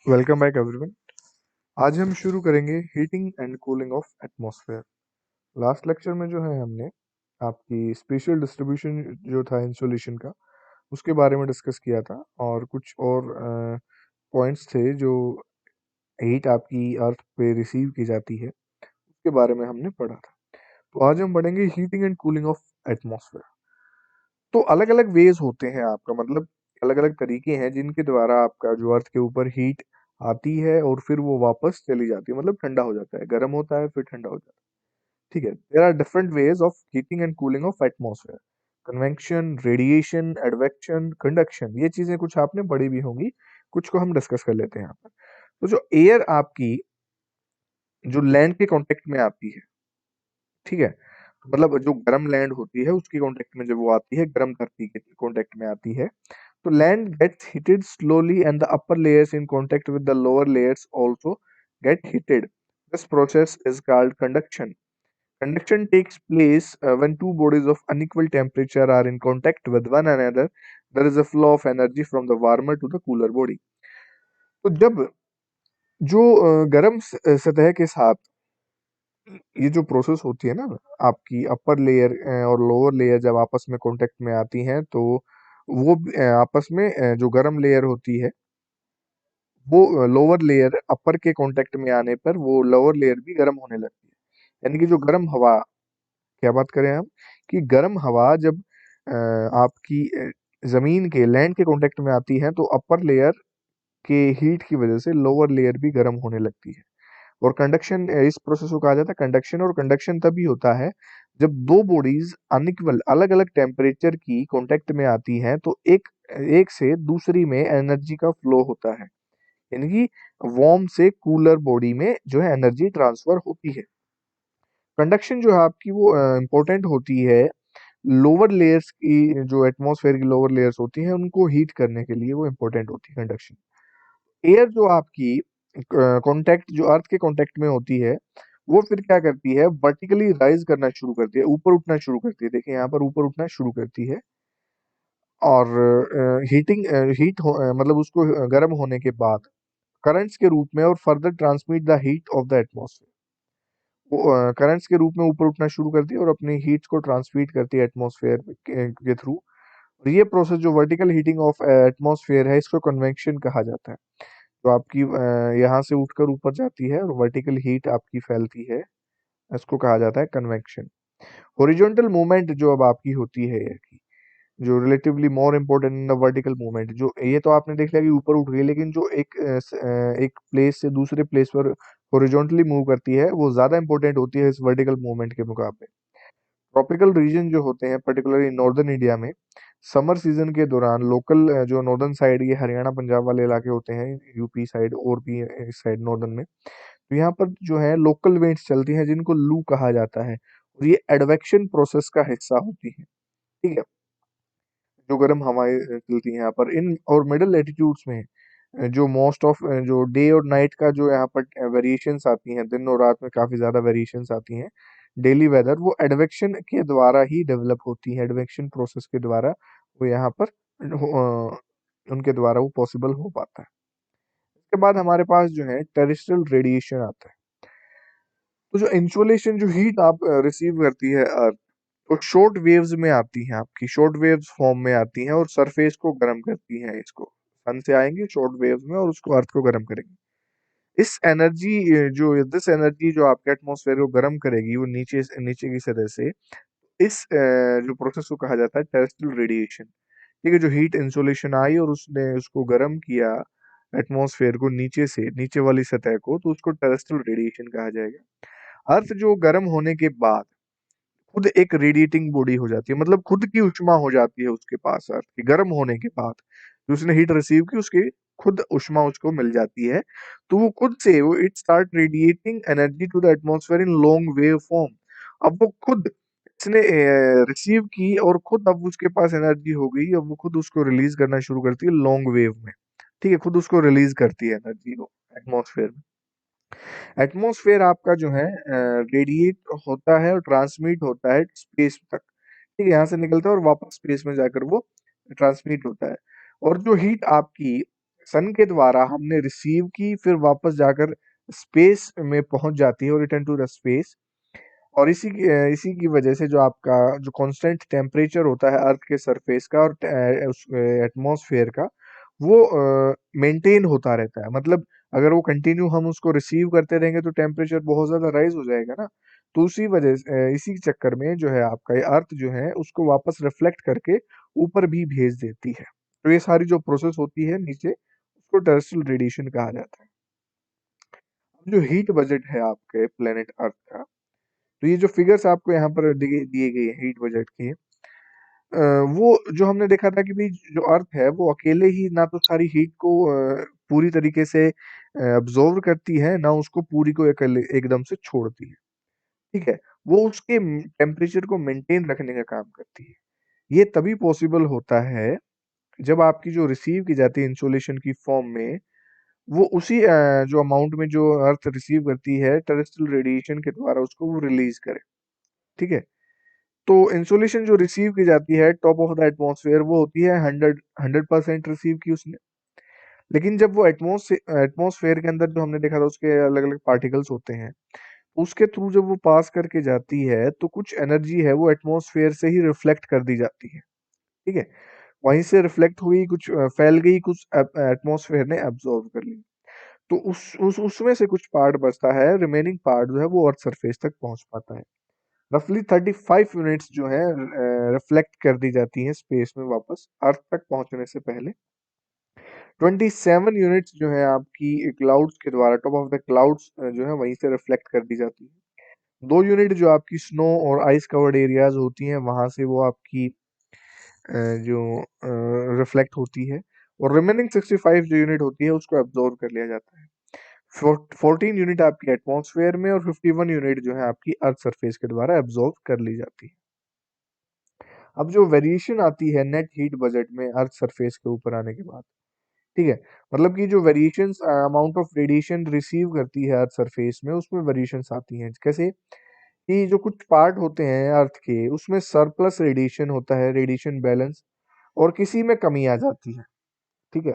Welcome back everyone. आज हम शुरू करेंगे heating and cooling of atmosphere. Last lecture में जो है हमने आपकी स्पेशल डिस्ट्रीब्यूशन जो था इंसुलेशन का उसके बारे में डिस्कस किया था और कुछ और पॉइंट्स थे जो हीट आपकी अर्थ पे रिसीव की जाती है उसके बारे में हमने पढ़ा था। तो आज हम पढ़ेंगे heating and cooling of atmosphere. तो अलग अलग वेज होते हैं, आपका मतलब अलग अलग तरीके हैं जिनके द्वारा आपका जो अर्थ के ऊपर हीट आती है और फिर वो वापस चली जाती है, मतलब ठंडा हो जाता है, गर्म होता है फिर ठंडा हो जाता है। ठीक है, there are different ways of heating and cooling of atmosphere. Convection, radiation, advection, conduction, ये चीजें कुछ आपने पढ़ी भी होंगी, कुछ को हम डिस्कस कर लेते हैं यहाँ पर। तो जो एयर आपकी जो लैंड के कांटेक्ट में आती है, ठीक है, मतलब जो गर्म लैंड होती है उसकी कांटेक्ट में जब वो आती है, गर्म धरती के कांटेक्ट में आती है, तो land gets heated slowly and the upper layers in contact with the lower layers also get heated. This process is called conduction. Conduction takes place when two bodies of unequal temperature are in contact with one another. There is a flow of energy from the warmer to the cooler body. तो जब जो गर्म सतह के साथ ये जो process होती है ना, आपकी अपर लेयर और लोअर लेयर जब आपस में कांटेक्ट में आती हैं तो वो आपस में जो गर्म लेयर होती है वो लोअर लेयर अपर के कांटेक्ट में आने पर वो लोअर लेयर भी गर्म होने लगती है। यानी कि जो गर्म हवा, क्या बात करें हम कि गर्म हवा जब आपकी जमीन के लैंड के कांटेक्ट में आती है तो अपर लेयर के हीट की वजह से लोअर लेयर भी गर्म होने लगती है। और कंडक्शन, इस प्रोसेस को कहा जाता है कंडक्शन। और कंडक्शन तभी होता है जब दो बॉडीज अनइक्वल, अलग अलग टेम्परेचर की कांटेक्ट में आती हैं तो एक एक से दूसरी में एनर्जी का फ्लो होता है, यानी कि वार्म से कूलर बॉडी में जो है एनर्जी ट्रांसफर होती है। कंडक्शन जो है आपकी वो इंपॉर्टेंट होती है लोअर लेयर्स की, जो एटमॉस्फेयर की लोअर लेयर्स होती हैं उनको हीट करने के लिए वो इंपॉर्टेंट होती है कंडक्शन। एयर जो आपकी कांटेक्ट, जो अर्थ के कांटेक्ट में होती है, वो फिर क्या करती है, वर्टिकली राइज करना शुरू करती है, ऊपर उठना शुरू करती है। देखिए यहाँ पर ऊपर उठना शुरू करती है और मतलब उसको गर्म होने के बाद करंट्स के रूप में और further transmit the heat of the atmosphere. वो करंट्स के रूप में ऊपर उठना शुरू करती है और अपनी हीट को ट्रांसमिट करती है एटमॉस्फेयर के थ्रू। और ये प्रोसेस जो वर्टिकल हीटिंग ऑफ एटमॉस्फेयर है इसको कन्वेक्शन कहा जाता है। तो आपकी यहाँ से उठकर ऊपर जाती है और वर्टिकल हीट आपकी फैलती है, इसको कहा जाता है कन्वेक्शन। हॉरिजॉन्टल मूवमेंट जो अब आपकी होती है एयर की, जो relatively more important in the vertical movement, जो ये तो आपने देख लिया कि ऊपर उठ गई, लेकिन जो एक प्लेस से दूसरे प्लेस पर हॉरिजॉन्टली मूव करती है वो ज्यादा इंपॉर्टेंट होती है इस वर्टिकल मूवमेंट के मुकाबले। ट्रॉपिकल रीजन जो होते हैं पर्टिकुलरली नॉर्दर्न इंडिया में, समर सीजन के दौरान लोकल जो नॉर्दर्न साइड, ये हरियाणा पंजाब वाले इलाके होते हैं, यूपी साइड और भी इस साइड नॉर्दर्न में, तो यहाँ पर जो है लोकल विंड्स चलती हैं जिनको लू कहा जाता है और ये एडवेक्शन प्रोसेस का हिस्सा होती है। ठीक है, जो गर्म हवाएं चलती हैं यहाँ पर इन और मिडिल लेटीट्यूड्स में, जो मोस्ट ऑफ जो डे और नाइट का जो यहाँ पर वेरिएशंस आती हैं, दिन और रात में काफी ज्यादा वेरिएशंस आती हैं, डेली वेदर वो एडवेक्शन के द्वारा ही डेवलप होती है। एडवेक्शन प्रोसेस के द्वारा वो यहाँ पर उनके द्वारा वो पॉसिबल हो पाता है। इसके बाद हमारे पास जो है टेरेस्ट्रियल रेडिएशन आता है। तो जो इंसुलेशन, जो हीट आप रिसीव करती है अर्थ, तो शॉर्ट वेव्स में आती है, आपकी शॉर्ट वेव्स फॉर्म में आती हैं और सरफेस को गर्म करती हैं। इसको सन से आएंगे शॉर्ट वेव्स में और उसको अर्थ को गर्म करेंगे। इस एनर्जी जो दिस एनर्जी जो आपके एटमॉस्फेयर को गर्म करेगी वो नीचे नीचे की सतह से, इस जो प्रोसेस को कहा जाता है टेरेस्ट्रियल रेडिएशन। ठीक है, जो हीट इंसुलेशन आई और उसने उसको गर्म किया एटमॉस्फेयर को नीचे से, नीचे वाली सतह को, तो उसको टेरेस्ट्रियल रेडिएशन कहा जाएगा। अर्थ जो गर्म होने के बाद खुद एक रेडिएटिंग बॉडी हो जाती है, मतलब खुद की ऊष्मा हो जाती है उसके पास। अर्थ की गर्म होने के बाद जो उसने हीट रिसीव की उसकी खुद ऊष्मा उसको मिल जाती है, तो वो खुद से वो it start radiating energy to the atmosphere in long wave form. अब वो खुद इसने रिसीव की और खुद अब उसके पास एनर्जी हो गई, अब वो खुद उसको रिलीज करना शुरू करती है लॉन्ग वेव में। ठीक है, खुद उसको रिलीज करती है एनर्जी को एटमॉस्फेयर में। एटमॉस्फेयर आपका जो है रेडिएट होता है और ट्रांसमिट होता है स्पेस तक। ठीक है, यहाँ से निकलता है और वापस स्पेस में जाकर वो ट्रांसमिट होता है। और जो हीट आपकी सन के द्वारा हमने रिसीव की, फिर वापस जाकर स्पेस में पहुंच जाती है और रिटर्न टू द स्पेस। और इसी की वजह से जो आपका जो कांस्टेंट टेम्परेचर होता है अर्थ के सरफेस का और उस एटमॉस्फेयर का, वो मेंटेन होता रहता है। मतलब अगर वो कंटिन्यू हम उसको रिसीव करते रहेंगे तो टेम्परेचर बहुत ज़्यादा राइज हो जाएगा ना। तो उसी वजह से इसी चक्कर में जो है आपका ये अर्थ जो है उसको वापस रिफ्लेक्ट करके ऊपर भी भेज देती है। तो ये सारी जो प्रोसेस होती है नीचे, उसको टेरेस्ट्रियल रेडिएशन कहा जाता है। अब जो हीट बजट है आपके प्लेनेट अर्थ का, तो ये जो फिगर्स आपको यहाँ पर दिए दिए गए हैं हीट बजट के, वो जो हमने देखा था कि भाई जो अर्थ है वो अकेले ही ना तो सारी हीट को पूरी तरीके से अब्जॉर्व करती है, ना उसको पूरी को अकेले एकदम से छोड़ती है। ठीक है, वो उसके टेम्परेचर को मेंटेन रखने का काम करती है। ये तभी पॉसिबल होता है जब आपकी जो रिसीव की जाती है इंसोलेशन की फॉर्म में, वो उसी जो अमाउंट में जो अर्थ रिसीव करती है टेरेस्ट्रियल रेडिएशन के द्वारा उसको वो रिलीज करे। ठीक है, तो इंसोलेशन जो रिसीव की जाती है टॉप ऑफ द एटमॉस्फेयर, वो होती है 100% रिसीव की उसने। लेकिन जब वो एटमॉस्फेयर के अंदर जो हमने देखा था उसके अलग अलग पार्टिकल्स होते हैं, उसके थ्रू जब वो पास करके जाती है तो कुछ एनर्जी है वो एटमॉस्फेयर से ही रिफ्लेक्ट कर दी जाती है। ठीक है, वहीं से रिफ्लेक्ट हुई, कुछ फैल गई, कुछ एटमॉस्फेयर ने एब्जॉर्व कर ली। तो उस उसमें से कुछ पार्ट बचता है, रिमेनिंग पार्ट जो है वो अर्थ सरफेस तक पहुंच पाता है। रफली 35 यूनिट्स जो है रिफ्लेक्ट कर दी जाती हैं स्पेस में वापस अर्थ तक पहुंचने से पहले। 27 यूनिट्स जो है आपकी क्लाउड्स के द्वारा, टॉप ऑफ द क्लाउड्स जो है वहीं से रिफ्लेक्ट कर दी जाती है। 2 यूनिट जो आपकी स्नो और आइस कवर्ड एरियाज होती हैं वहां से वो आपकी जो रिफ्लेक्ट होती है। और रिमेनिंग 65 जो यूनिट होती है उसको एब्जॉर्व कर लिया जाता है। 14 यूनिट आपकी एटमॉस्फेयर में और 51 यूनिट जो है आपकी अर्थ सरफेस के द्वारा एब्जॉर्व कर ली जाती है। अब जो वेरिएशन आती है नेट हीट बजट में अर्थ सरफेस के ऊपर आने के बाद, ठीक है, मतलब कि जो variations amount of radiation receive करती है अर्थ सरफेस में, उसमें वेरिएशंस आती हैं। कैसे कि जो कुछ पार्ट होते हैं अर्थ के उसमें सरप्लस रेडिएशन होता है, रेडिएशन बैलेंस, और किसी में कमी आ जाती है। ठीक है,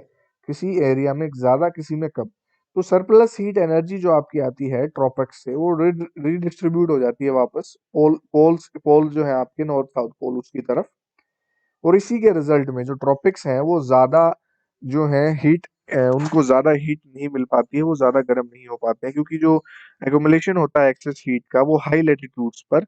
किसी एरिया में ज्यादा, किसी में कम। तो सरप्लस हीट एनर्जी जो आपकी आती है ट्रॉपिक्स से, वो रीडिस्ट्रीब्यूट हो जाती है वापस पोल जो है आपके नॉर्थ साउथ पोल उसकी तरफ। और इसी के रिजल्ट में जो ट्रॉपिक्स हैं वो ज्यादा जो है हीट, उनको ज्यादा हीट नहीं मिल पाती है, वो ज्यादा गर्म नहीं हो पाते हैं, क्योंकि जो एकोमोलेशन होता है एक्सेस हीट का वो हाई लेटीट्यूड्स पर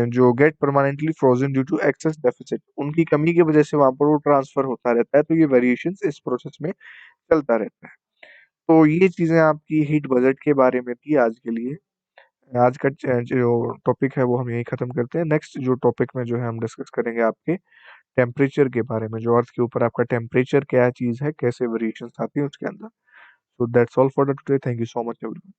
जो get permanently frozen due to excess deficit, उनकी कमी की वजह से वहां पर वो ट्रांसफर होता रहता है। तो ये वेरिएशंस इस प्रोसेस में चलता रहता है। तो ये चीजें आपकी हीट बजट के बारे में थी आज के लिए। आज का जो टॉपिक है वो हम यही खत्म करते हैं। नेक्स्ट जो टॉपिक में जो है हम डिस्कस करेंगे आपके टेम्परेचर के बारे में, जो अर्थ के ऊपर आपका टेम्परेचर क्या चीज है, कैसे वेरिएशंस आती है उसके अंदर। So that's all for the today. Thank you so much everyone.